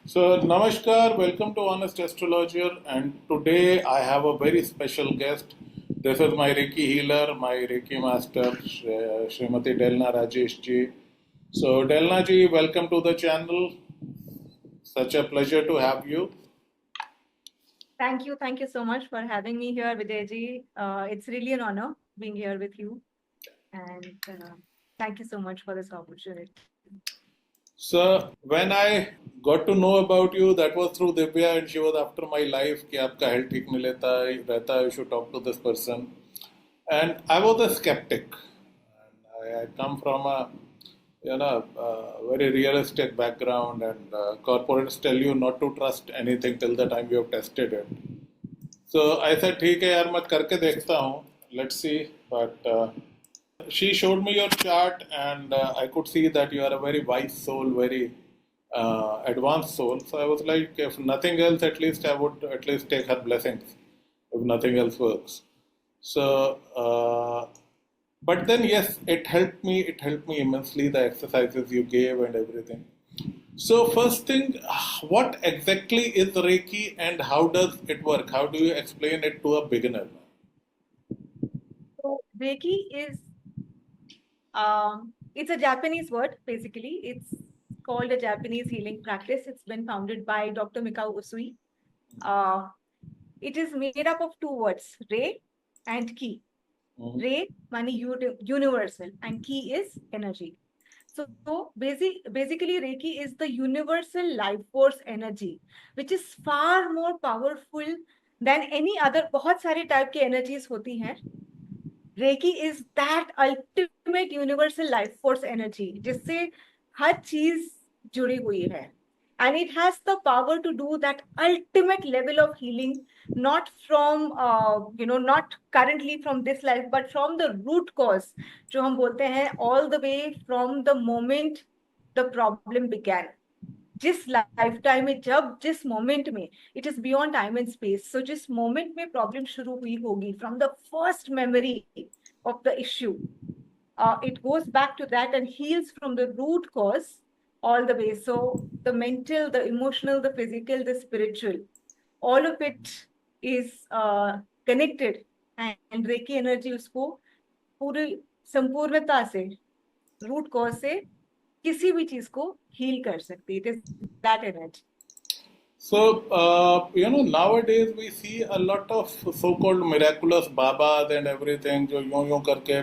So, Namaskar, welcome to Honest Astrologer, and today I have a very special guest. This is my Reiki healer, my Reiki master, Srimati Delna Rajesh ji. So, Delna ji, welcome to the channel. Such a pleasure to have you. Thank you. Thank you so much for having me here, Vijayji. It's really an honor being here with you. And thank you so much for this opportunity. So, when I got to know about you, that was through Divya, and she was after my life कि आपका health ठीक नहीं रहता, you should talk to this person. And I was a skeptic. And I come from a very realistic background, and corporates tell you not to trust anything till the time you have tested it. So I said, ठीक है यार मैं करके देखता हूँ. Let's see. But she showed me your chart, and I could see that you are a very wise soul, very advanced soul. So I was like, if nothing else, at least I would at least take her blessings, if nothing else works. So, but then yes, it helped me. It helped me immensely. The exercises you gave and everything. So first thing, what exactly is Reiki and how does it work? How do you explain it to a beginner? So Reiki is it's a Japanese word, basically. It's called a Japanese healing practice. It's been founded by Dr. Mikao Usui. Uh, it is made up of two words, Rei and Ki. Rei, meaning universal, and Ki is energy. So basically, Reiki is the universal life force energy, which is far more powerful than any other. बहुत सारे type की energies होती हैं. Reiki is that ultimate universal life force energy, जिससे हर चीज जुड़ी हुई है. And it has the power to do that ultimate level of healing, not from, not currently from this life, but from the root cause, जो हम बोलते हैं, all the way from the moment the problem began. जिस life time में, जब जिस moment में, it is beyond time and space. So जिस मोमेंट में प्रॉब्लम शुरू हुई होगी, from the first memory of the issue, it goes back to that and heals from the root cause all the way. So the mental, the emotional, the physical, the spiritual, all of it is connected. And Reiki energy उसको पूरी संपूर्णता से, root cause से किसी भी चीज को heal कर सकती है. It is that energy. So, nowadays we see a lot of so-called miraculous babas and everything जो यूं करके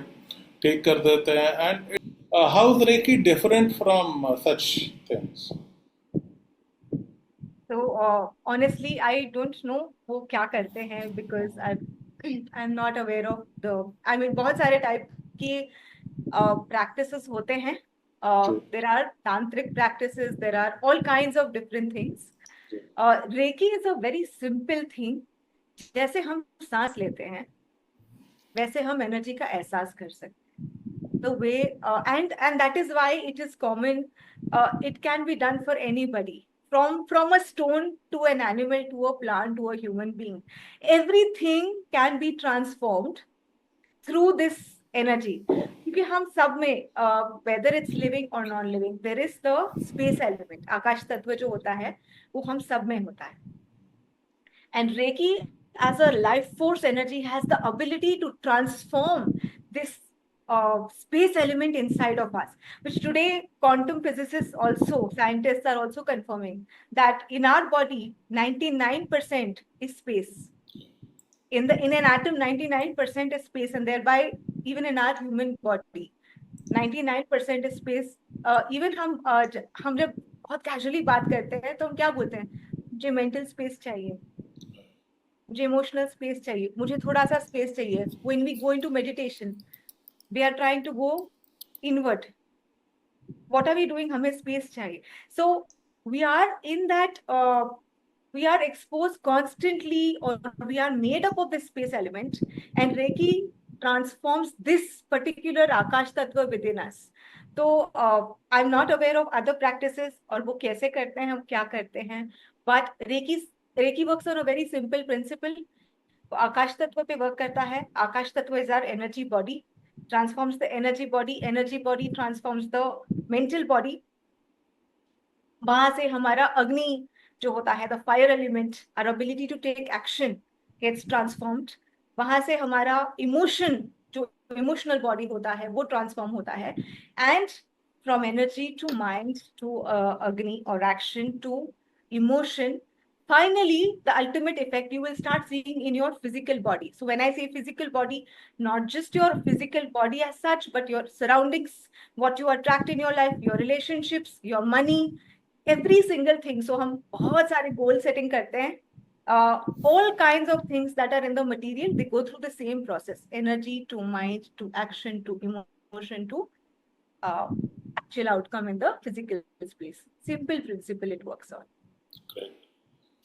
ठीक कर देते हैं. And how is Reiki different from such things? So honestly, I don't know वो क्या करते हैं, because I'm not aware of the, I mean, बहुत सारे टाइप की practices होते हैं. There are tantric practices, there are all kinds of different things. Reiki is a very simple thing. जैसे हम सांस लेते हैं, वैसे हम एनर्जी का एहसास कर सकते हैं. The way, and that is why it is common. It can be done for anybody, from a stone to an animal to a plant to a human being. Everything can be transformed through this energy, क्योंकि हम सब में, whether it's living or non living, there is the space element. आकाश तत्व जो होता है वो हम सब में होता है. And Reiki, as a life force energy, has the ability to transform this space element inside of us, which today quantum physicists also, scientists are also confirming that in our body, 99% is space. In an atom, 99% is space, and thereby even in our human body, 99% is space. Even हम जब बहुत casually बात करते हैं तो हम क्या बोलते हैं, मुझे मेंटल स्पेस चाहिए, मुझे इमोशनल स्पेस चाहिए, मुझे थोड़ा सा स्पेस चाहिए. When we go into meditation, we are trying to go invert. What are we doing? हमें स्पेस चाहिए. So we are in that, we are exposed constantly, or we are made up of this space element, and Reiki transforms this particular Akash Tattva within us. तो I'm not aware of other practices और वो कैसे करते हैं, हम क्या करते हैं, but Reiki works on a very simple principle. आकाश तत्व पे वर्क करता है. आकाश तत्व is our energy body, transforms the energy body. Energy body transforms the mental body. वहां से हमारा अग्नि जो होता है, the fire element, our ability to take action gets transformed. वहां से हमारा इमोशन, जो इमोशनल बॉडी होता है, वो ट्रांसफॉर्म होता है। And from energy to mind to agni और action to emotion, finally the ultimate effect you will start seeing in your physical body. So when I say physical body, not just your physical body as such, but your surroundings, what you attract in your life, your relationships, your money, every single thing. So हम बहुत सारे goal setting करते हैं. All kinds of things that are in the material, they go through the same process: energy to mind to action to emotion to uh, actual outcome in the physical space. Simple principle it works on. Great.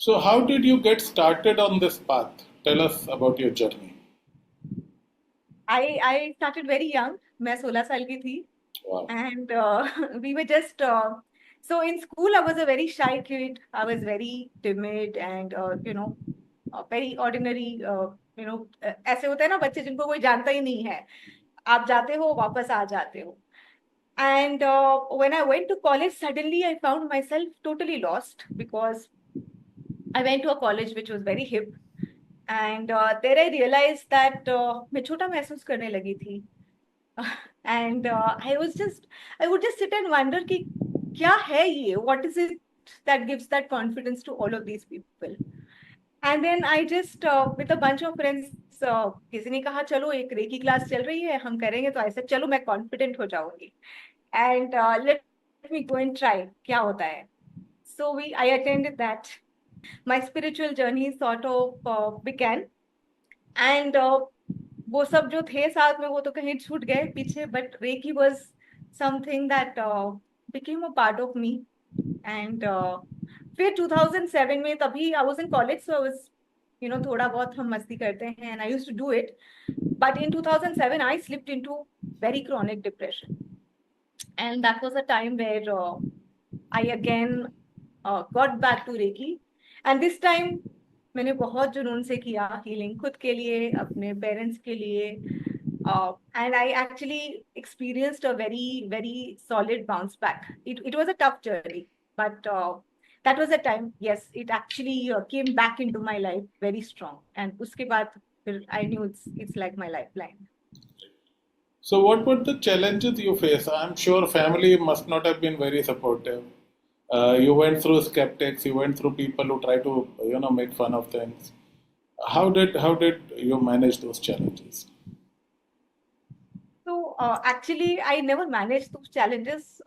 So, how did you get started on this path? Tell us about your journey. I started very young. मैं 16 साल की थी. Wow. And we were just so in school I was a very shy kid. I was very timid and very ordinary. ऐसे होते हैं ना बच्चे जिनको कोई जानता ही नहीं है, आप जाते हो वापस आ जाते हो. And when I went to college, suddenly I found myself totally lost because I went to a college which was very hip. And there I realized that मैं छोटा महसूस करने लगी थी. And I would just sit and wonder कि क्या है ये, what is it that gives that confidence to all of these people. And then I just with a bunch of friends, किसी ने कहा चलो एक रेकी क्लास चल रही है, हम करेंगे. तो ऐसे चलो मैं कॉन्फिडेंट हो जाऊंगी and let me go and try क्या होता है. So I attended that. My spiritual journey sort of began. And वो सब जो थे साथ में वो तो कहीं छूट गए पीछे, but reiki was something that became a part of me. And फिर 2007 में, तभी I was in college, so I was थोड़ा बहुत हम मस्ती करते हैं and I used to do it. But in 2007 I slipped into very chronic depression. And that was a time where I again got back to reiki. And this time मैंने बहुत जुनून से किया हीलिंग, खुद के लिए, अपने पेरेंट्स के लिए. And I actually experienced a very, very solid bounce back. It was a tough journey, but that was a time, yes, it actually came back into my life very strong. And uske baad, I knew it's like my lifeline. So, what were the challenges you faced? I'm sure family must not have been very supportive. You went through skeptics. You went through people who try to, make fun of things. How did you manage those challenges? So actually, I never managed those challenges.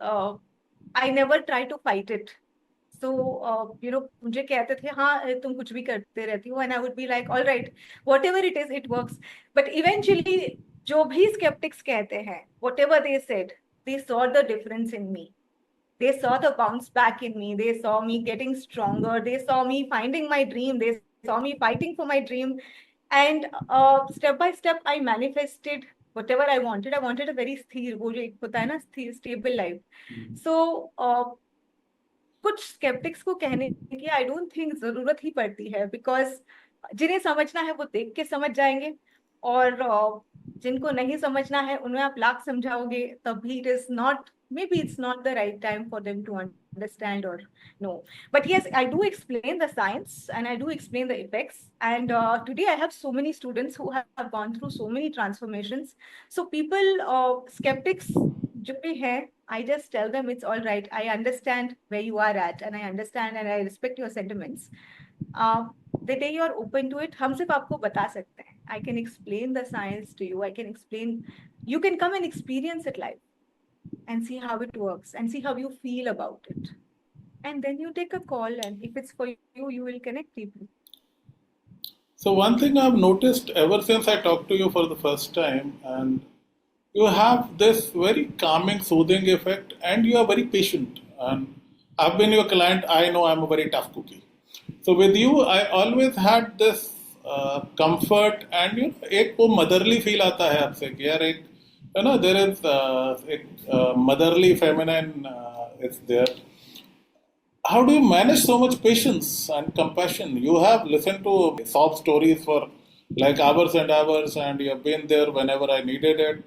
I never tried to fight it. So मुझे कहते थे हाँ तुम कुछ भी करते रहती हो, and I would be like, all right, whatever it is, it works. But eventually, जो भी skeptics कहते हैं, whatever they said, they saw the difference in me. They saw the bounce back in me. They saw me getting stronger. They saw me finding my dream. They saw me fighting for my dream. And step by step, I manifested whatever I wanted. I wanted a very स्थिर, वो जो एक होता है ना स्थिर, stable life. So कुछ skeptics को कहने की I don't think जरूरत ही पड़ती है, because जिन्हें समझना है वो देख के समझ जाएंगे, और जिनको नहीं समझना है उन्हें आप लाख समझाओगे तभी it is not, maybe it's not the right time for them to understand or no. But yes, I do explain the science and I do explain the effects. And today I have so many students who have gone through so many transformations. So people, skeptics, जो भी हैं, I just tell them it's all right. I understand where you are at, and I understand and I respect your sentiments. The day you are open to it, हम सिर्फ आपको बता सकते हैं. I can explain the science to you. I can explain. You can come and experience it live and see how it works and see how you feel about it. And then you take a call, and if it's for you, you will connect people. So, one thing I've noticed ever since I talked to you for the first time, and you have this very calming, soothing effect, and you are very patient. And I've been your client. I know I'm a very tough cookie. So with you, I always had this comfort, and एक वो motherly feel आता है आपसे कि यार एक there is एक motherly feminine is there. How do you manage so much patience and compassion? You have listened to sob stories for like hours and hours, and you have been there whenever I needed it.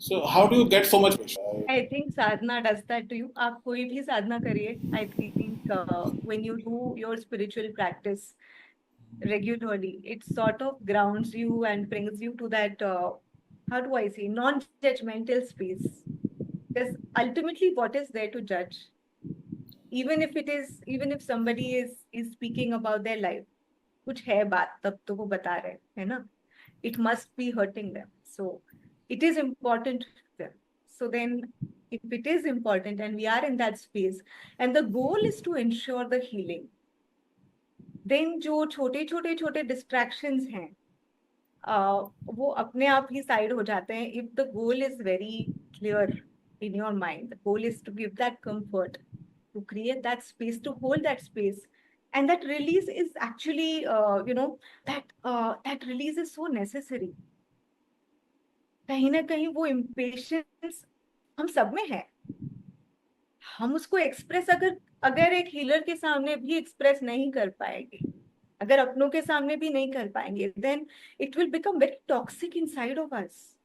So how do you get so much pressure? I think sadhana does that to you. आप कोई भी साधना करिए. I think when you do your spiritual practice regularly, it sort of grounds you and brings you to that, how do I say, non-judgmental space. Because ultimately, what is there to judge? Even if somebody is speaking about their life, कुछ है बात तब तो वो बता रहे हैं ना. It must be hurting them. So it is important to them. So then, if it is important and we are in that space, and the goal is to ensure the healing, then जो छोटे छोटे छोटे distractions हैं, वो अपने आप ही side हो जाते हैं. If the goal is very clear in your mind, the goal is to give that comfort, to create that space, to hold that space. And that release is actually, that release is so necessary. कहीं ना कहीं वो impatience हम सब में है. हम उसको एक्सप्रेस अगर अगर एक हीलर के सामने भी एक्सप्रेस नहीं कर पाएंगे, अगर अपनों के सामने भी नहीं कर पाएंगे, then it will become very toxic inside of us.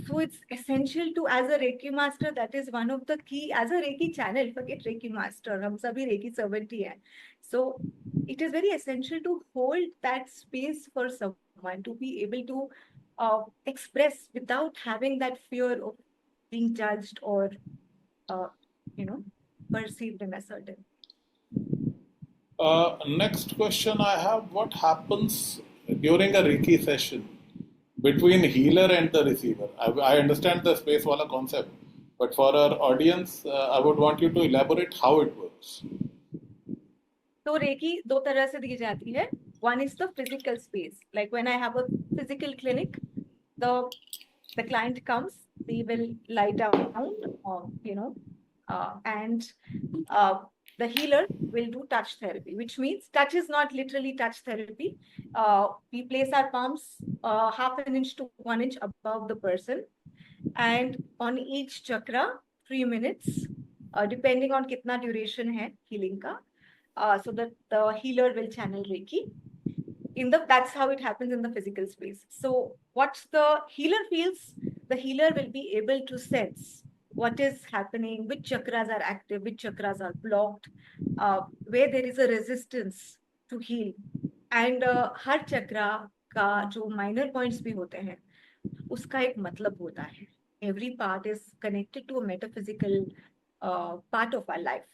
So it's essential to, as a Reiki master, that is one of the key, as a Reiki channel, forget Reiki master, हम सभी Reiki servant ही हैं. So it is very essential to hold that space for someone to be able to express without having that fear of being judged or, uh, perceived in a certain. Next question I have: what happens during a Reiki session between healer and the receiver? I understand the space wala concept, but for our audience, I would want you to elaborate how it works. तो recce दो तरह से दी जाती है. One is the physical space. Like when I have a physical clinic, the client comes, they will lie down, and the healer will do touch therapy, which means touch is not literally touch therapy. We place our palms half an inch to 1 inch above the person, and on each chakra 3 minutes, depending on kitna duration hai healing ka, so that the healer will channel Reiki. That's how it happens in the physical space. So what the healer feels, the healer will be able to sense what is happening, which chakras are active, which chakras are blocked, where there is a resistance to heal. And हर चक्रा का जो minor points भी होते हैं, उसका एक मतलब होता है. Every part is connected to a metaphysical part of our life.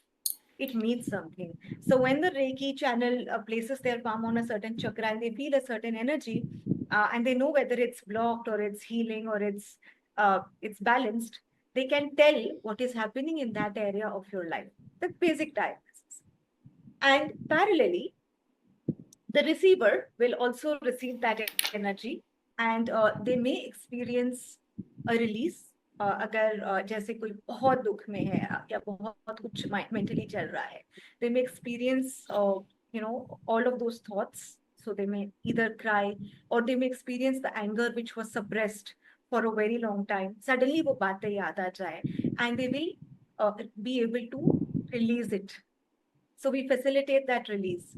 It means something. So when the Reiki channel places their palm on a certain chakra and they feel a certain energy, and they know whether it's blocked or it's healing or it's balanced, they can tell what is happening in that area of your life. The basic diagnosis. And parallelly, the receiver will also receive that energy, and they may experience a release. अगर जैसे कोई बहुत दुख में है या बहुत कुछ मेंटली चल रहा है, they may experience all of those thoughts. So they may either cry or they may experience the anger which was suppressed for a very long time. Suddenly वो बातें याद आ जाए, and they will be able to release it. So we facilitate that release.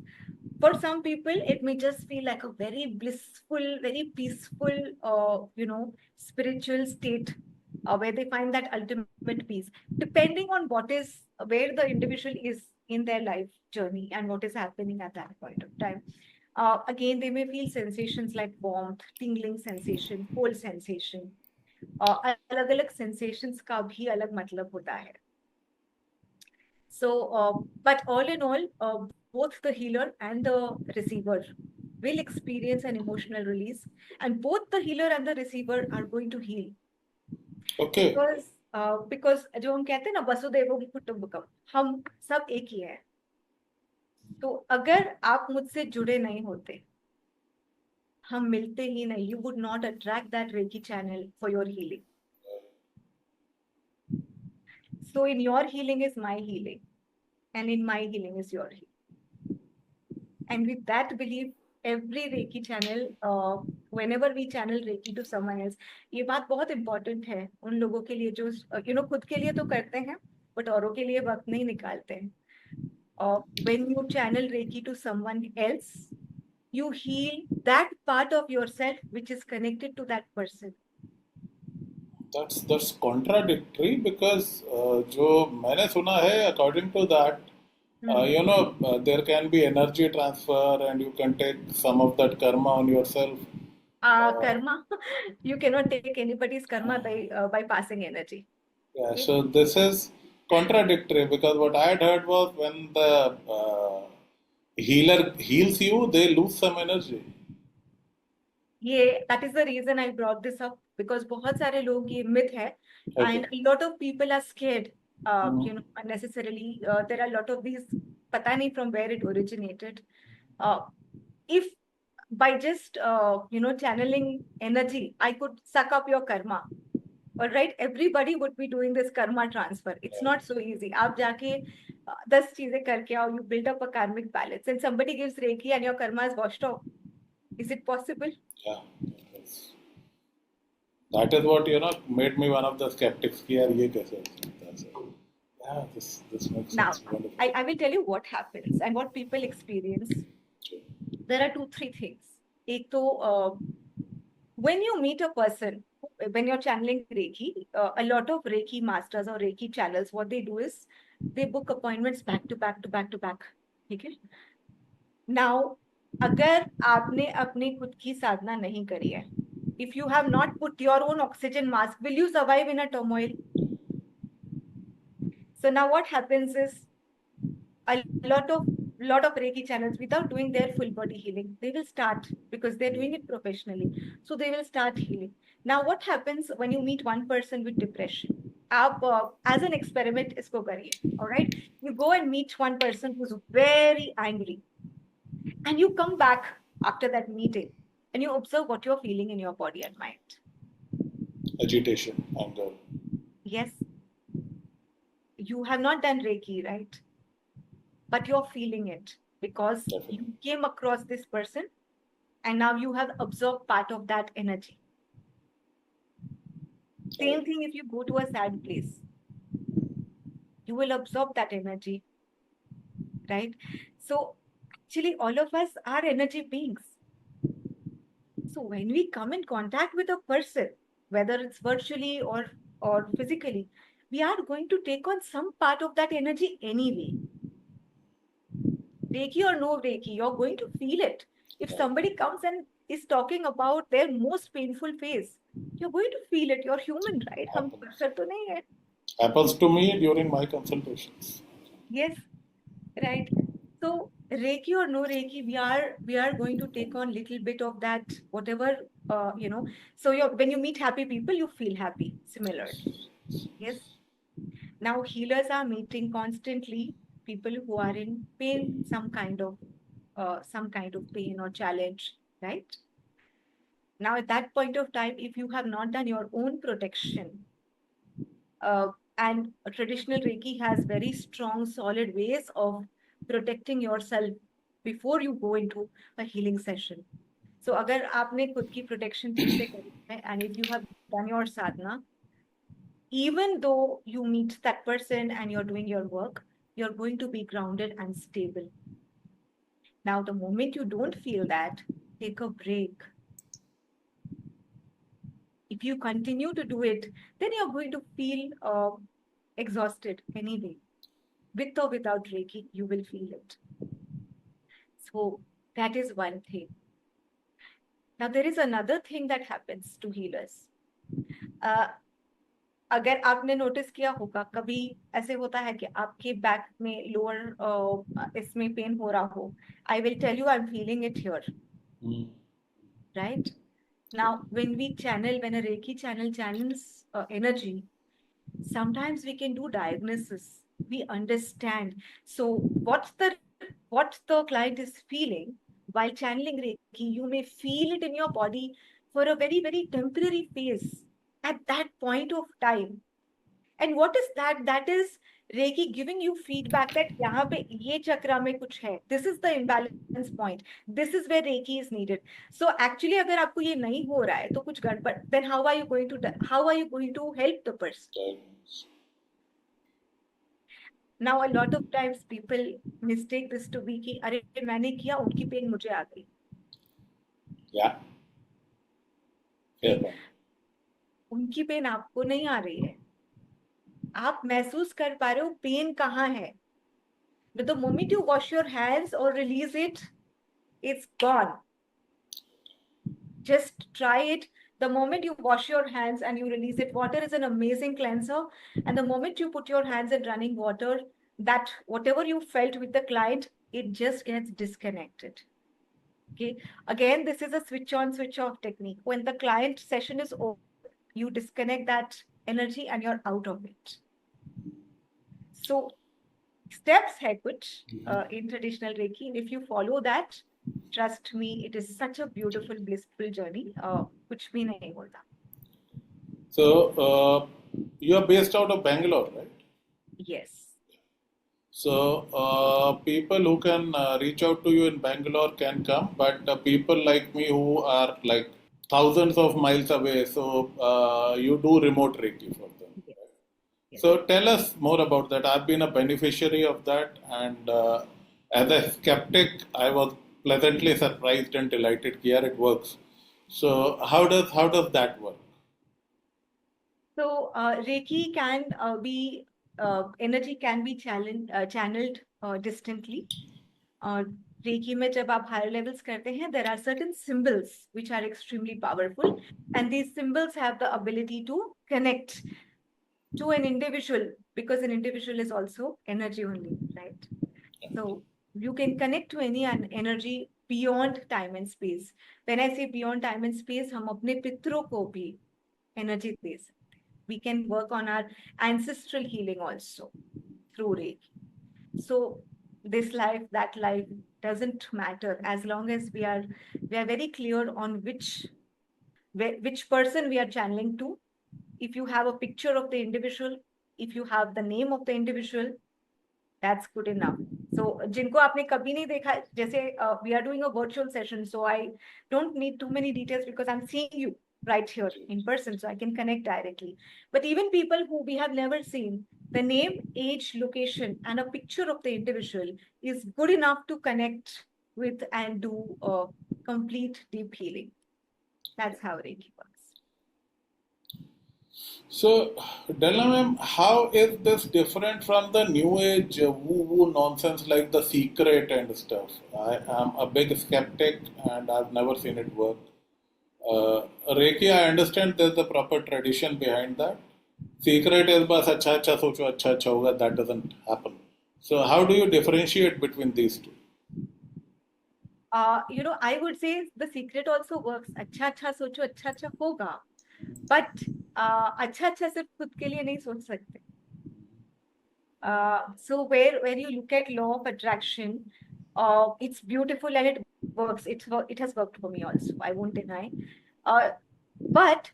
For some people, it may just feel like a very blissful, very peaceful, spiritual state, where they find that ultimate peace, depending on where the individual is in their life journey and what is happening at that point of time. Again, they may feel sensations like warmth, tingling sensation, cold sensation. अलग-अलग sensations का भी अलग मतलब होता है. So, but all in all, both the healer and the receiver will experience an emotional release, and both the healer and the receiver are going to heal. Okay. Because जो हम कहते हैं ना वसुदेव कुटुंबकम, हम सब एक ही हैं. तो अगर आप मुझसे जुड़े नहीं होते, हम मिलते ही नहीं, you would not attract that Reiki channel for your healing. So in your healing is my healing, and in my healing is your healing. And with that belief, every Reiki channel, whenever we channel Reiki to someone else, ये बात बहुत important है उन लोगों के लिए जो खुद के लिए तो करते हैं, but औरों के लिए वक्त नहीं निकालते हैं. When you channel Reiki to someone else, you heal that part of yourself which is connected to that person. That's contradictory because जो मैंने सुना है, according to that, there can be energy transfer and you can take some of that karma on yourself. Karma, you cannot take anybody's karma by passing energy. Yeah, Okay. so this is contradictory because what I had heard was when the healer heals you, they lose some energy. That is the reason I brought this up, because बहुत सारे लोग ये myth है, Okay. and a lot of people are scared, Hmm. unnecessarily. There are a lot of these, पता नहीं from where it originated. Uh, if by just channeling energy, I could suck up your karma. All right, everybody would be doing this karma transfer. It's not so easy. आप जाके 10 चीजें करके आओ, you build up a karmic balance, and somebody gives reiki and your karma is washed off. Is it possible? Yeah. That is what made me one of the skeptics. कि यार ये कैसे हो सकता है? So, yeah, this makes Now, sense. Wonderful. I will tell you what happens and what people experience. There are 2-3 things. एक तो when you meet a person, when you're channeling Reiki, a lot of Reiki masters or Reiki channels, what they do is they book appointments back to back to back to back. ठीक है? Now, अगर आपने अपनी खुद की साधना नहीं करी है, if you have not put your own oxygen mask, will you survive in a turmoil? So now what happens is a lot of Reiki channels, without doing their full body healing, they will start, because they're doing it professionally. So they will start healing. Now, what happens when you meet one person with depression? आप as an experiment इसको करिए, all right? You go and meet one person who's very angry, and you come back after that meeting, and you observe what you're feeling in your body and mind. Agitation, anger. Yes, you have not done Reiki, right? But you're feeling it because Definitely. you came across this person and now you have absorbed part of that energy. Same thing if you go to a sad place, you will absorb that energy, right? So actually, all of us are energy beings. So when we come in contact with a person, whether it's virtually or physically, we are going to take on some part of that energy anyway. Reiki or no Reiki, you're going to feel it. If somebody comes and is talking about their most painful phase, you're going to feel it. You're human, right? हम perfect तो नहीं है. Happens to me during my consultations. Yes, right. So Reiki or no Reiki, we are going to take on little bit of that, whatever So when you meet happy people, you feel happy. Similarly, yes. Now healers are meeting constantly people who are in pain, some kind of pain or challenge, right? Now at that point of time, if you have not done your own protection, and traditional Reiki has very strong, solid ways of protecting yourself before you go into a healing session. So अगर आपने खुद की protection ठीक से करी है, and if you have done your sadhana, even though you meet that person and you're doing your work, you're going to be grounded and stable. Now, the moment you don't feel that, take a break. If you continue to do it, then you're going to feel exhausted anyway. With or without Reiki, you will feel it. So that is one thing. Now, there is another thing that happens to healers. अगर आपने notice किया होगा, कभी ऐसे होता है कि आपके बैक में लोअर इसमें पेन हो रहा हो, I will tell you I am feeling it here, right? Now when a Reiki channels energy, sometimes we can do diagnosis, we understand. So what the client is feeling while channeling Reiki, you may feel it in your body for a very very temporary phase at that point of time. And what is that? That is Reiki giving you feedback that यहाँ पे ये चक्रा में कुछ है. This is the imbalance point. This is where Reiki is needed. So actually अगर आपको ये नहीं हो रहा है तो कुछ गड़बड़. Then how are you going to help the person? Now a lot of times people mistake this to be कि अरे मैंने किया, उनकी पेन मुझे आ गई. Yeah. Fair point. उनकी पेन आपको नहीं आ रही है, आप महसूस कर पा रहे हो पेन कहाँ है. But the moment you wash your hands or release it, it's gone. Just try it. The moment you wash your hands and you release it, water is an amazing cleanser. And the moment you put your hands in running water, that whatever you felt with the client, it just gets disconnected. Okay. Again, this is a switch on, switch off technique. When the client session is over, you disconnect that energy and you're out of it. So steps hai kuch in traditional Reiki. And if you follow that, trust me, it is such a beautiful, blissful journey. Kuch bhi nahi hota. So, you are based out of Bangalore, right? Yes. So, people who can reach out to you in Bangalore can come, but people like me who are like thousands of miles away, so you do remote Reiki for them. Yes. Yes. So, tell us more about that. I've been a beneficiary of that, and as a skeptic, I was pleasantly surprised and delighted. Yeah, it works. So, how does that work? So Reiki can be energy can be channeled distantly. Reiki में जब आप higher levels करते हैं, there are certain symbols which are extremely powerful, and these symbols have the ability to connect to an individual, because an individual is also energy only, right? So you can connect to any energy beyond time and space. When I say beyond time and space, हम अपने पितरों को भी energy दे सकते हैं. We can work on our ancestral healing also through Reiki. So this life, that life doesn't matter, as long as we are very clear on which person we are channeling to. If you have a picture of the individual, if you have the name of the individual, that's good enough. So जिनको आपने कभी नहीं देखा, जैसे we are doing a virtual session, so I don't need too many details because I'm seeing you right here in person, so I can connect directly. But even people who we have never seen, the name, age, location, and a picture of the individual is good enough to connect with and do complete deep healing. That's how Reiki works. So, Delna ma'am, how is this different from the new age woo-woo nonsense like The Secret and stuff? I am a big skeptic and I've never seen it work. Reiki, I understand there's a proper tradition behind that. Secret is बस अच्छा अच्छा सोचो अच्छा अच्छा होगा, that doesn't happen. So, how do you differentiate between these two? I would say The Secret also works. अच्छा अच्छा सोचो अच्छा अच्छा होगा. But अच्छा अच्छा सिर्फ खुद के लिए नहीं सोच सकते. So where you look at law of attraction, it's beautiful and it works. It has worked for me also. I won't deny. But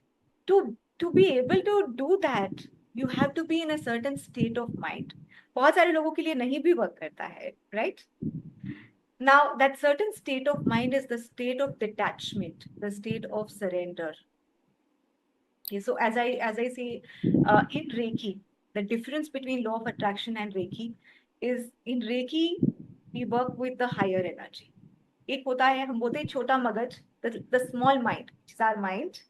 to be able to do that, you have to be in a certain state of mind. बहुत सारे लोगों के लिए नहीं भी work करता है, right? Now, that certain state of mind is the state of detachment, the state of surrender. Okay, so as I say, in Reiki, the difference between law of attraction and Reiki is in Reiki, we work with the higher energy. एक होता है, हम बोलते हैं छोटा मगज, the small mind, which is our mind.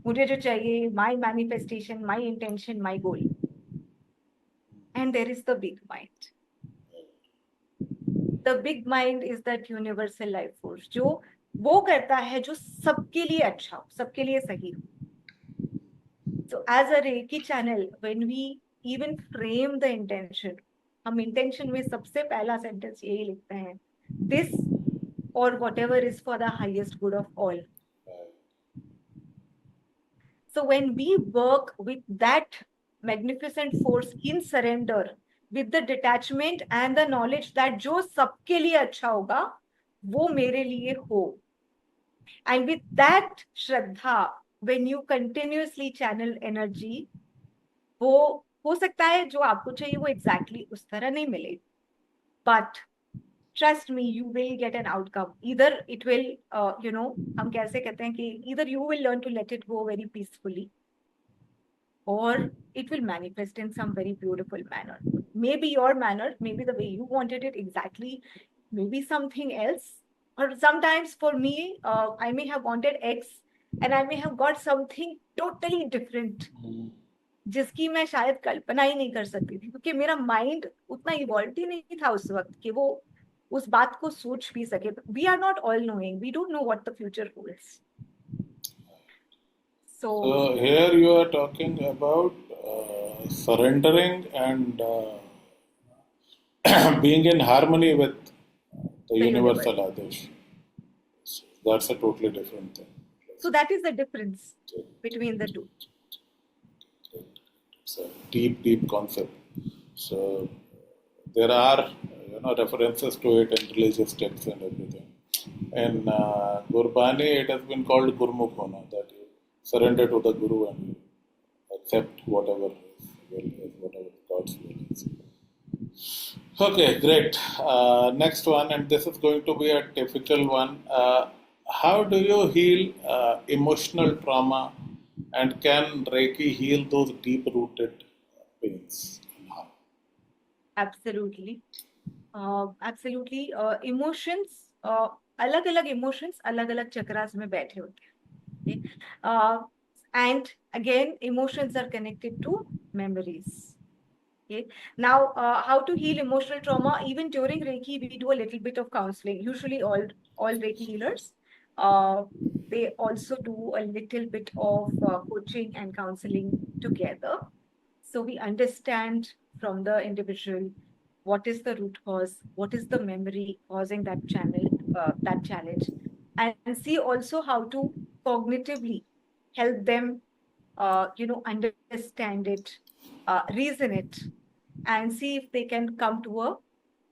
मुझे जो चाहिए, my manifestation, my intention, my goal. And there is the big mind. The big mind is that universal life force, जो वो करता है जो सबके लिए अच्छा हो, सबके लिए सही हो. So as a Reiki channel, when we even frame the intention, हम intention में सबसे पहला sentence यही लिखते हैं, this or whatever is for the highest good of all. So when we work with that magnificent force in surrender, with the detachment and the knowledge that जो सबके लिए अच्छा होगा, वो मेरे लिए हो. And with that Shraddha, when you continuously channel energy, वो हो सकता है जो आपको चाहिए वो exactly उस तरह नहीं मिले. But trust me, you will get an outcome. Either it will, हम कैसे कहते हैं कि either you will learn to let it go very peacefully, or it will manifest in some very beautiful manner. Maybe your manner, maybe the way you wanted it exactly, maybe something else. Or sometimes for me, I may have wanted X, and I may have got something totally different, जिसकी मैं शायद कल्पना ही नहीं कर सकती थी, क्योंकि मेरा mind उतना इवॉल्व ही नहीं था उस वक्त कि वो उस बात को सोच भी सके. We are not all knowing, we don't know what the future holds. So So here you are talking about surrendering and being in harmony with the the universe. universal Adesh. So that's a totally different thing. So that is the difference between the two. It's a deep, deep concept. So there are references to it in religious texts and everything. In Gurbani, it has been called Gurmukh Hona, that you surrender to the Guru and you accept whatever is whatever God's will is. Okay, great. Next one, and this is going to be a typical one. How do you heal emotional trauma, and can Reiki heal those deep-rooted pains? And how? Absolutely. Absolutely. Emotions, अलग अलग emotions अलग अलग चक्रास में बैठे होते हैं. Okay? And again, emotions are connected to memories. Okay. Now, how to heal emotional trauma? Even during Reiki, we do a little bit of counseling. Usually, all Reiki healers, they also do a little bit of coaching and counseling together. So we understand from the individual what is the root cause, what is the memory causing that that challenge, and see also how to cognitively help them, understand it, reason it, and see if they can come to a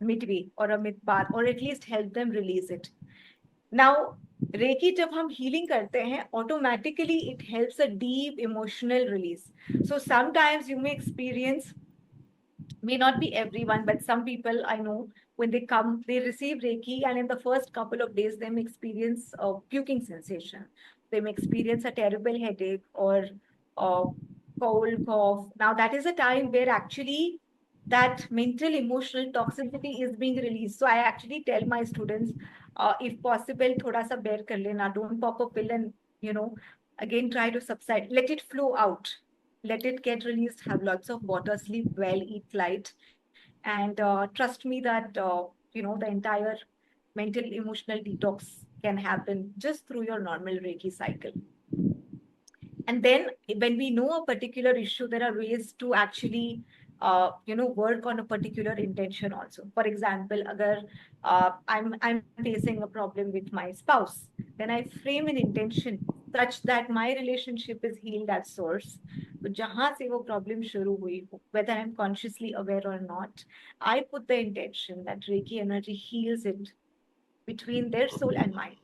midway or a mid path, or at least help them release it. Now, Reiki जब हम healing करते हैं, automatically it helps a deep emotional release. So sometimes you may experience, may not be everyone, but some people I know, when they come, they receive Reiki, and in the first couple of days, they may experience a puking sensation. They may experience a terrible headache or a cold cough. Now, that is a time where actually that mental emotional toxicity is being released. So I actually tell my students, if possible, thoda sa bear kar lena, don't pop a pill and, again try to subside. Let it flow out. Let it get released. Have lots of water, sleep well, eat light, and trust me that the entire mental emotional detox can happen just through your normal Reiki cycle. And then when we know a particular issue, there are ways to actually work on a particular intention also. For example, agar I'm facing a problem with my spouse, then I frame an intention such that my relationship is healed at source. तो जहां से वो problem शुरू हुई हो, whether I'm consciously aware or not, I put the intention that Reiki energy heals it between their soul and mine.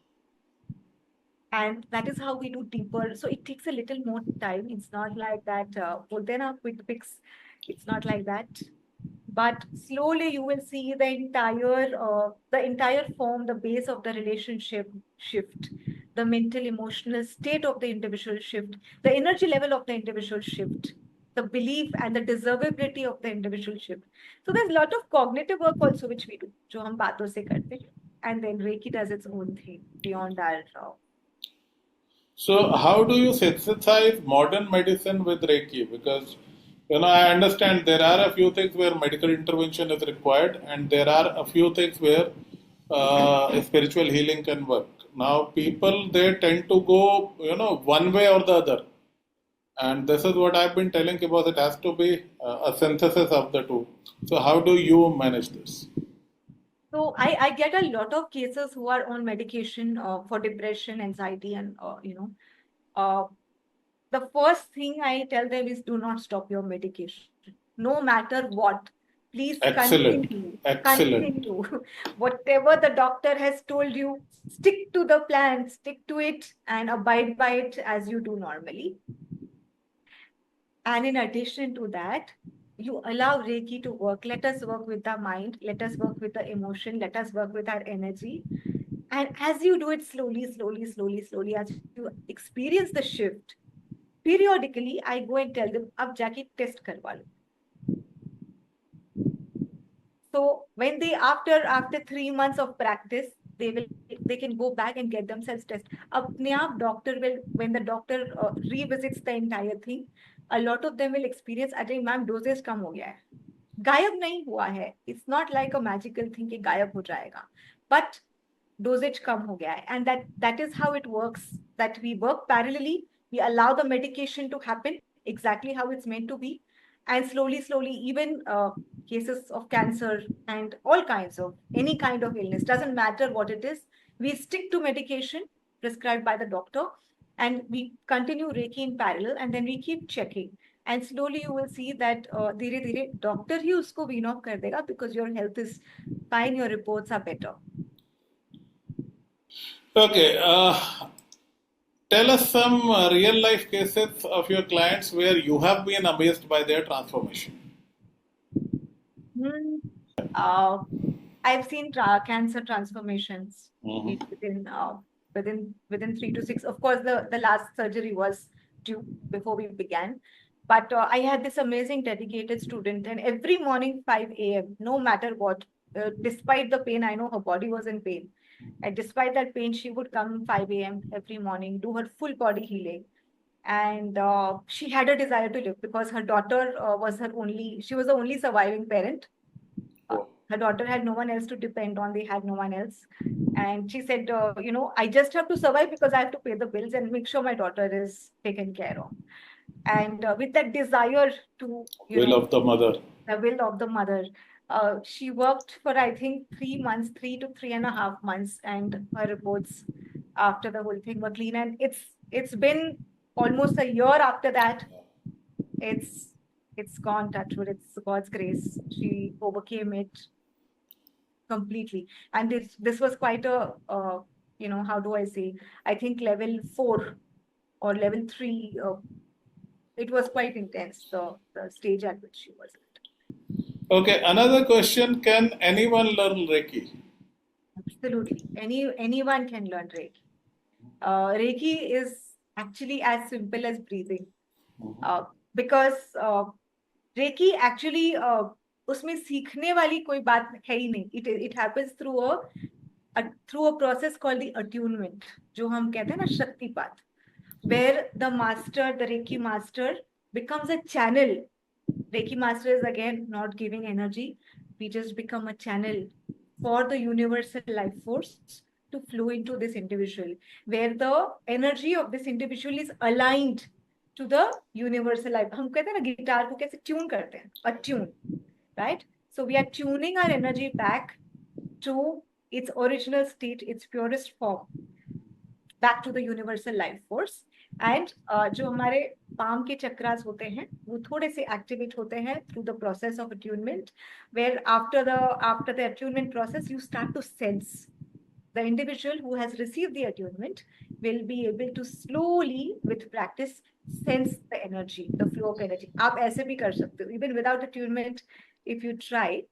And that is how we do deeper. So it takes a little more time. It's not like that, bolte na quick fix. It's not like that. But slowly you will see the entire form, the base of the relationship shift, the mental emotional state of the individual shift, the energy level of the individual shift, the belief and the deservability of the individual shift. So there's a lot of cognitive work also which we do, जो हम बातों से करते हैं. And then Reiki does its own thing beyond our So, how do you synthesize modern medicine with Reiki? Because I understand there are a few things where medical intervention is required, and there are a few things where spiritual healing can work. Now, people they tend to go, one way or the other, and this is what I've been telling about. It has to be a synthesis of the two. So, how do you manage this? So I get a lot of cases who are on medication for depression, anxiety, and the first thing I tell them is do not stop your medication, no matter what. Please Excellent, continue, excellent. continue. Whatever the doctor has told you, stick to the plan, stick to it, and abide by it as you do normally. And in addition to that, you allow Reiki to work. Let us work with the mind. Let us work with the emotion. Let us work with our energy. And as you do it slowly, slowly, slowly, slowly, as you experience the shift, periodically, I go and tell them, ab jaake test karwa lo. So when they, after 3 months of practice, they can go back and get themselves tested. अपने आप doctor will, when the doctor revisits the entire thing, a lot of them will experience, अरे ma'am dosage कम हो गया है, गायब नहीं हुआ है, it's not like a magical thing कि गायब हो जाएगा, but dosage कम हो गया है, and that is how it works, that we work parallelly, we allow the medication to happen exactly how it's meant to be, and slowly even cases of cancer and all kinds of any kind of illness, doesn't matter what it is, we stick to medication prescribed by the doctor, and we continue Reiki in parallel, and then we keep checking, and slowly you will see that धीरे धीरे doctor ही उसको wean off कर देगा, because your health is fine, your reports are better. Okay, tell us some real life cases of your clients where you have been amazed by their transformation. I've seen cancer transformations within 3 to 6. Of course, the last surgery was due before we began. But I had this amazing dedicated student, and every morning 5 a.m., no matter what, despite the pain, I know her body was in pain. And despite that pain, she would come 5 a.m. every morning, do her full body healing. And she had a desire to live, because her daughter she was the only surviving parent. Her daughter had no one else to depend on. They had no one else. And she said, I just have to survive because I have to pay the bills and make sure my daughter is taken care of. And with that desire to, Will of the mother. The will of the mother, she worked for, I think, 3 months, 3 to 3.5 months, and her reports after the whole thing were clean. And it's been almost a year after that. It's gone, touch wood, it's God's grace. She overcame it completely. And this was quite a, how do I say? I think level 4 or level 3. It was quite intense, the stage at which she was at. Okay, another question: can anyone learn Reiki? Absolutely, anyone can learn Reiki. Reiki is actually as simple as breathing, because Reiki actually उसमें सीखने वाली कोई बात है ही नहीं. It happens through a process called the attunement, जो हम कहते हैं ना शक्तिपात, where the Reiki master becomes a channel. Reiki master is again not giving energy. We just become a channel for the universal life force to flow into this individual, where the energy of this individual is aligned to the universal life. हम कहते हैं ना guitar को कैसे tune करते हैं, attune, right? So we are tuning our energy back to its original state, its purest form, back to the universal life force. And जो हमारे palm के chakras होते हैं वो थोड़े से activate होते हैं through the process of attunement, where after the attunement process you start to sense. The individual who has received the attunement will be able to slowly, with practice, sense the energy, the flow of energy. आप ऐसे भी कर सकते हो, even without attunement. If you try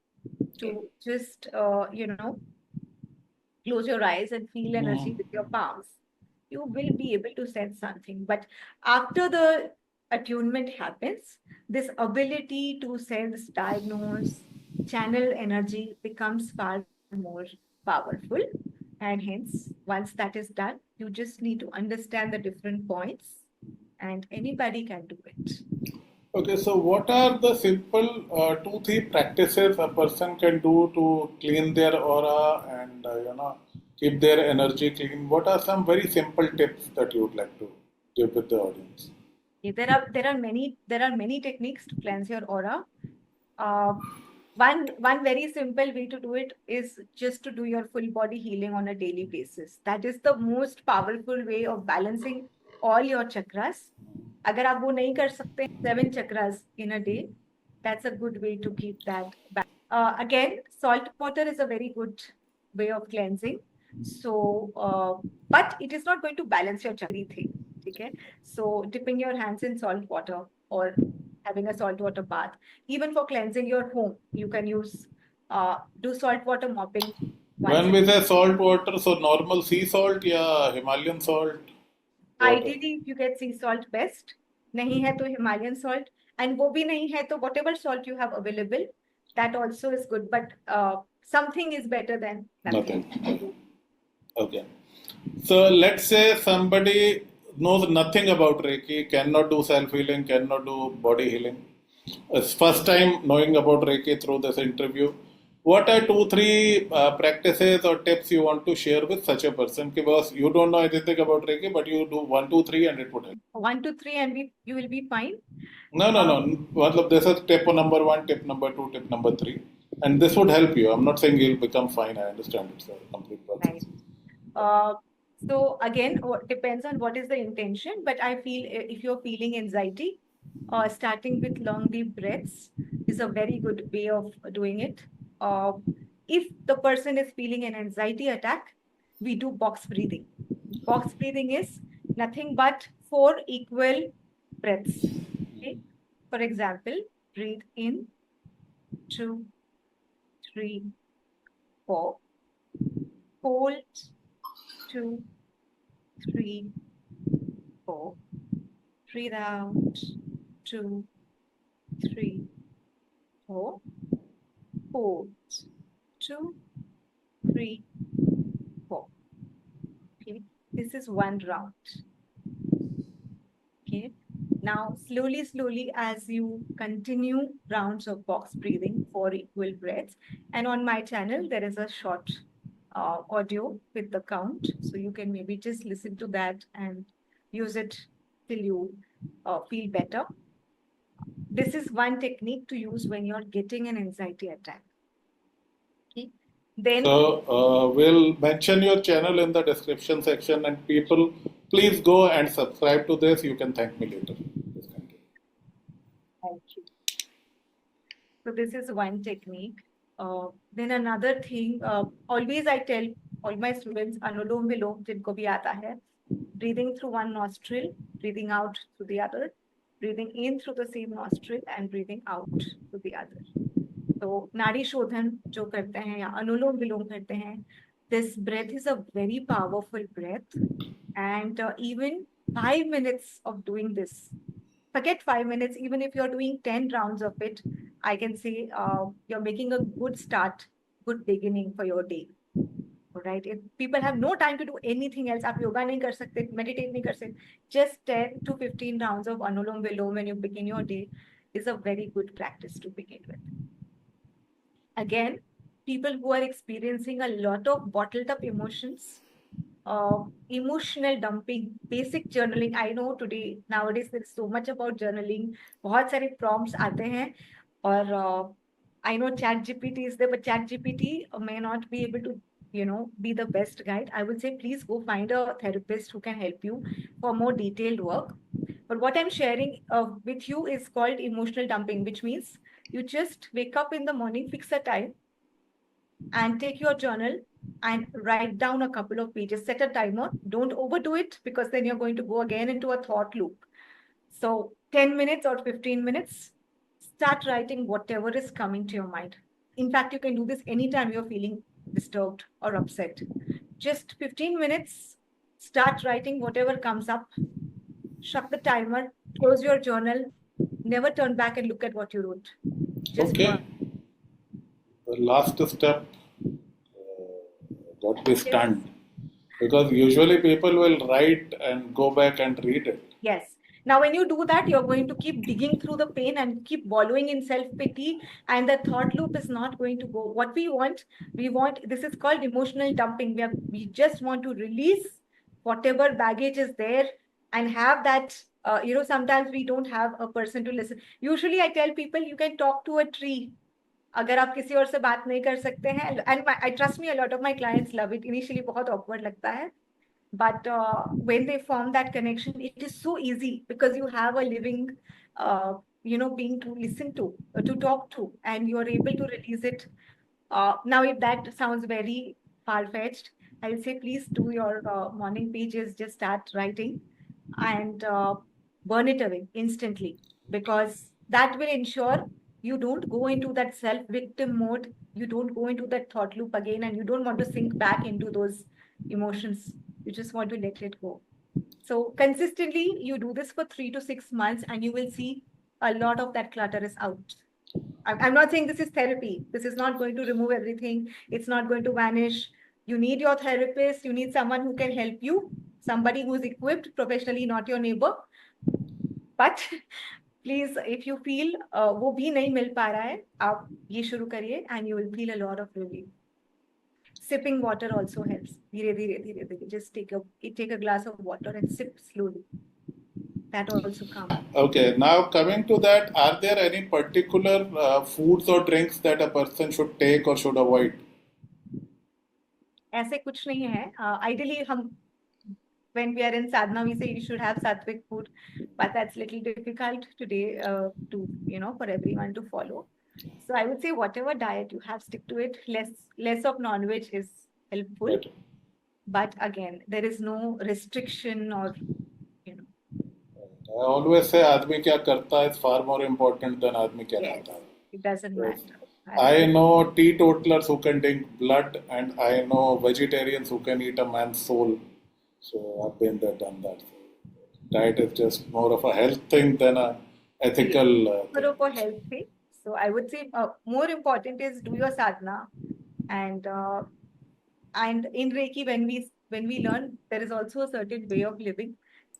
to just close your eyes and feel energy with your palms, you will be able to sense something. But after the attunement happens, this ability to sense, diagnose, channel energy becomes far more powerful. And hence, once that is done, you just need to understand the different points, and anybody can do it. Okay, so what are the simple 2-3 practices a person can do to clean their aura and keep their energy clean? What are some very simple tips that you would like to give with the audience? There are many techniques to cleanse your aura. One very simple way to do it is just to do your full body healing on a daily basis. That is the most powerful way of balancing all your chakras. अगर आप वो नहीं कर सकते 7 chakras in a day, that's a good way to keep that back. Again, salt water is a very good way of cleansing. So, but it is not going to balance your chakra thing. Okay? So, dipping your hands in salt water or having a salt water bath. Even for cleansing your home, you can use do salt water mopping. When we say salt water, so normal sea salt या Himalayan salt? Ideally, if you get sea salt, best. नहीं है तो Himalayan salt, and वो भी नहीं है तो whatever salt you have available, that also is good. But something is better than nothing. Okay. So let's say somebody knows nothing about Reiki, cannot do self healing, cannot do body healing. It's first time knowing about Reiki through this interview. What are two, three practices or tips you want to share with such a person? Because you don't know anything about Reiki, but you do one, two, three, and it would help. 1 to 3 and you will be fine. No. Matlab, this is tip number one, tip number two, tip number three. And this would help you. I'm not saying you'll become fine. I understand it's a complete process. Right. So again, depends on what is the intention, but I feel if you're feeling anxiety, starting with long deep breaths is a very good way of doing it. If the person is feeling an anxiety attack, we do box breathing. Box breathing is nothing but 4 equal breaths. Okay? For example, breathe in 2, 3, 4. Hold 2, 3, 4. Breathe out 2, 3, 4. Hold 2, 3, 4. Okay, this is one round. Okay, now slowly as you continue rounds of box breathing, 4 equal breaths, and on my channel there is a short audio with the count, so you can maybe just listen to that and use it till you feel better. This is one technique to use when you're getting an anxiety attack. Okay. Then So we'll mention your channel in the description section, and people, please go and subscribe to this. You can thank me later. Please continue. thank you. So this is one technique. Then another thing, always I tell all my students, Anulom Vilom, जिनको भी आता है, breathing through one nostril, breathing out through the other, breathing in through the same nostril and breathing out through the other. तो नाड़ी शोधन जो करते हैं या अनुलोम विलोम करते हैं, this breath is a very powerful breath, and even 5 minutes of doing this, forget 5 minutes, even if you're doing 10 rounds of it, I can say you're making a good start, good beginning for your day. Right? If people have no time to do anything else, आप yoga नहीं कर सकते, meditate नहीं कर सकते, just 10 to 15 rounds of Anulom Vilom when you begin your day is a very good practice to begin with. Again, people who are experiencing a lot of bottled up emotions, emotional dumping, basic journaling. I know today, nowadays, there's so much about journaling. बहुत सारे prompts आते हैं, और I know ChatGPT is there, but ChatGPT may not be able to, be the best guide. I would say, please go find a therapist who can help you for more detailed work. But what I'm sharing with you is called emotional dumping, which means you just wake up in the morning, fix a time, and take your journal and write down a couple of pages. Set a timer. Don't overdo it, because then you're going to go again into a thought loop. So 10 minutes or 15 minutes, start writing whatever is coming to your mind. In fact, you can do this anytime you're feeling disturbed or upset. Just 15 minutes, start writing whatever comes up. Shut the timer, close your journal, never turn back and look at what you wrote. Just Okay. The last step got me stunned, because usually people will write and go back and read it. Yes. Now, when you do that, you're going to keep digging through the pain and keep wallowing in self-pity, and the thought loop is not going to go. What we want, this is called emotional dumping. We just want to release whatever baggage is there and have that, sometimes we don't have a person to listen. Usually I tell people, you can talk to a tree. अगर आप किसी और से बात नहीं कर सकते हैं, and I trust me, a lot of my clients love it. Initially बहुत awkward लगता है, but when they form that connection, it is so easy, because you have a living, being to listen to talk to, and you are able to release it. Now, if that sounds very far-fetched, I'll say, please do your morning pages, just start writing, and burn it away instantly, because that will ensure you don't go into that self-victim mode, you don't go into that thought loop again, and you don't want to sink back into those emotions. You just want to let it go. So consistently, you do this for 3 to 6 months, and you will see a lot of that clutter is out. I'm not saying this is therapy. This is not going to remove everything. It's not going to vanish. You need your therapist, you need someone who can help you, somebody who's equipped professionally, not your neighbor. But please, if you feel वो भी नहीं मिल पा रहा है, आप ये शुरू करिए and you will feel a lot of relief. Sipping water also helps. धीरे धीरे धीरे धीरे. Just take a glass of water and sip slowly. That also calms. Okay, now coming to that, are there any particular foods or drinks that a person should take or should avoid? ऐसे कुछ नहीं है. Ideally, when we are in sadhana, we say you should have sattvic food, but that's little difficult today for everyone to follow. So I would say whatever diet you have, stick to it. Less of non-veg is helpful. Right. But again, there is no restriction or. I always say आदमी क्या करता है is far more important than आदमी क्या Yes, खाता है. it doesn't Yes. matter. I know teetotalers who can drink blood, and I know vegetarians who can eat a man's soul. So I've been there, done that. So diet is just more of a health thing than a ethical More of a thing. health thing. So I would say more important is do your sadhana, and in Reiki when we learn, there is also a certain way of living.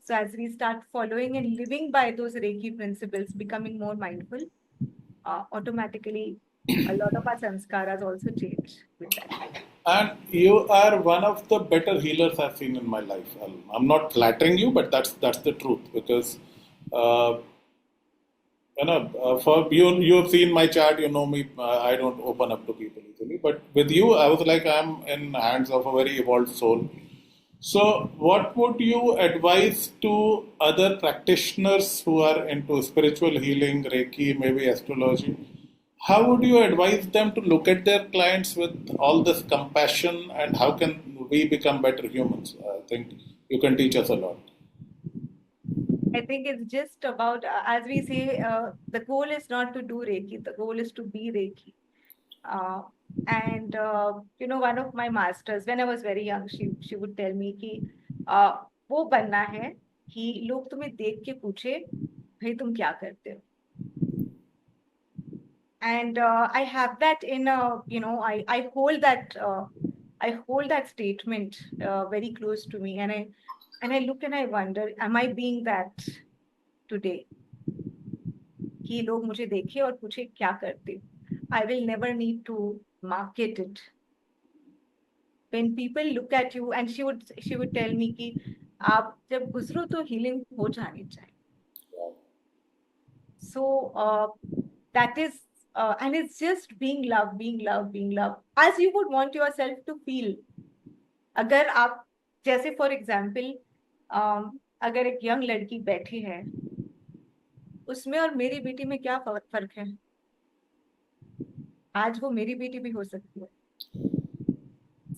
So as we start following and living by those Reiki principles, becoming more mindful, automatically a lot of our sanskaras also change with that. And you are one of the better healers I've seen in my life. I'm not flattering you, but that's the truth because for you've seen my chart, you know me. I don't open up to people easily, but with you, I was like I'm in hands of a very evolved soul. So, what would you advise to other practitioners who are into spiritual healing, Reiki, maybe astrology? How would you advise them to look at their clients with all this compassion, and how can we become better humans? I think you can teach us a lot. I think it's just about, as we say, the goal is not to do Reiki, the goal is to be Reiki. One of my masters, when I was very young, she would tell me कि वो बनना है कि लोग तुम्हें देख के पूछे भाई तुम क्या करते हो. And I have that I hold that statement very close to me, and I look and I wonder, am I being that today? कि लोग मुझे देखे और पूछे क्या करते हो. I will never need to market it. When people look at you, and she would tell me कि आप जब गुजरो तो healing हो जानी चाहिए. So that is and it's just being love, as you would want yourself to feel. अगर आप जैसे for example अगर एक young लड़की बैठी है, उसमें और मेरी बेटी में क्या फर्क है? आज वो मेरी बेटी भी हो सकती है.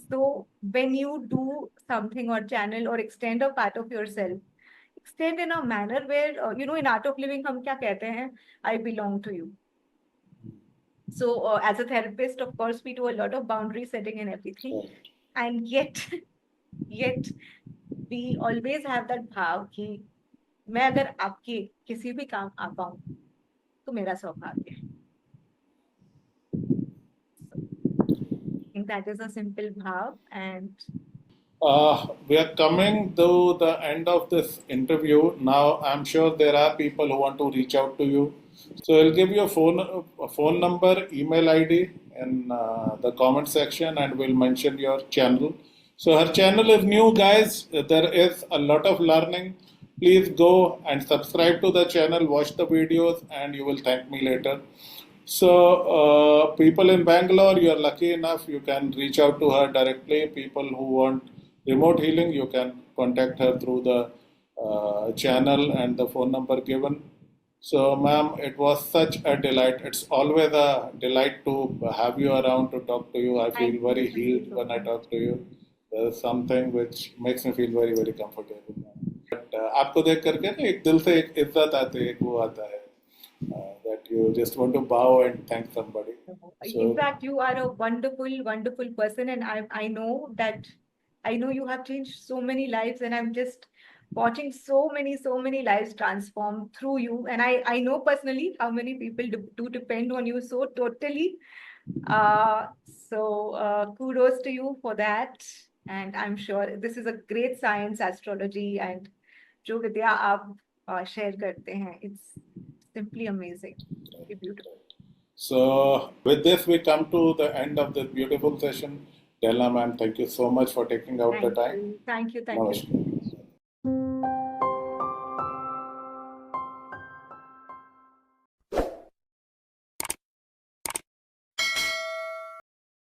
So when you do something or channel or extend a part of yourself, extend in a manner where in art of living हम क्या कहते हैं? I belong to you. So as a therapist, of course, we do a lot of boundary setting and everything, and yet we always have that भाव कि मैं अगर आपके किसी भी काम आ पाऊं तो मेरा सौभाग्य है. I think that is a simple bhav, and we are coming to the end of this interview. Now, I'm sure there are people who want to reach out to you. So, I'll give you a phone number, email ID in the comment section, and we'll mention your channel. So, her channel is new, guys. There is a lot of learning. Please go and subscribe to the channel, watch the videos, and you will thank me later. So, people in Bangalore, you are lucky enough, you can reach out to her directly. People who want remote healing, you can contact her through the channel and the phone number given. So, ma'am, it was such a delight. It's always a delight to have you around to talk to you. I feel very healed when I talk to you. There's something which makes me feel very, very comfortable. But आपको देख करके ना एक दिल से एक इज्जत आती है, एक वो आता है. That you just want to bow and thank somebody. In fact, you are a wonderful, wonderful person, and I know you have changed so many lives, and I'm just watching so many lives transform through you, and I know personally how many people do depend on you so totally. Kudos to you for that. And I'm sure this is a great science, astrology, and जो विद्या आप share करते हैं, it's simply amazing, beautiful. So, with this, we come to the end of this beautiful session. Delna ma'am, thank you so much for taking out the time. Thank you. Namaskar.